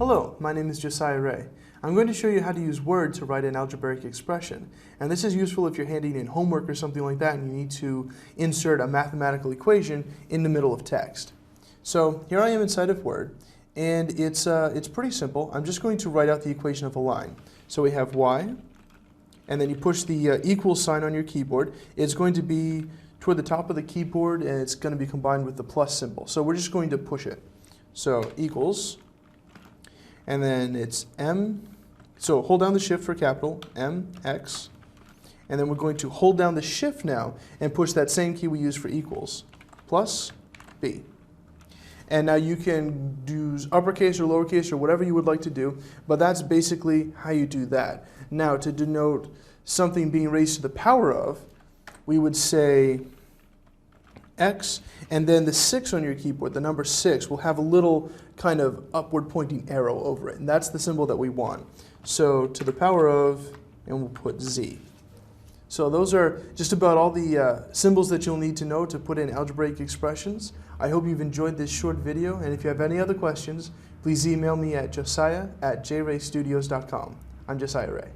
Hello, my name is Josiah Ray. I'm going to show you how to use Word to write an algebraic expression. And this is useful if you're handing in homework or something like that and you need to insert a mathematical equation in the middle of text. So here I am inside of Word, and it's pretty simple. I'm just going to write out the equation of a line. So we have y, and then you push the equal sign on your keyboard. It's going to be toward the top of the keyboard, and it's going to be combined with the plus symbol. So we're just going to push it. So equals, and then it's m, so hold down the shift for capital, m, x, and then we're going to hold down the shift now and push that same key we used for equals, plus b. And now you can do uppercase or lowercase or whatever you would like to do, but that's basically how you do that. Now to denote something being raised to the power of, we would say x, and then the 6 on your keyboard, the number 6, will have a little kind of upward pointing arrow over it, and that's the symbol that we want. So to the power of, and we'll put z. So those are just about all the symbols that you'll need to know to put in algebraic expressions. I hope you've enjoyed this short video, and if you have any other questions, please email me at josiah@jraystudios.com. I'm Josiah Ray.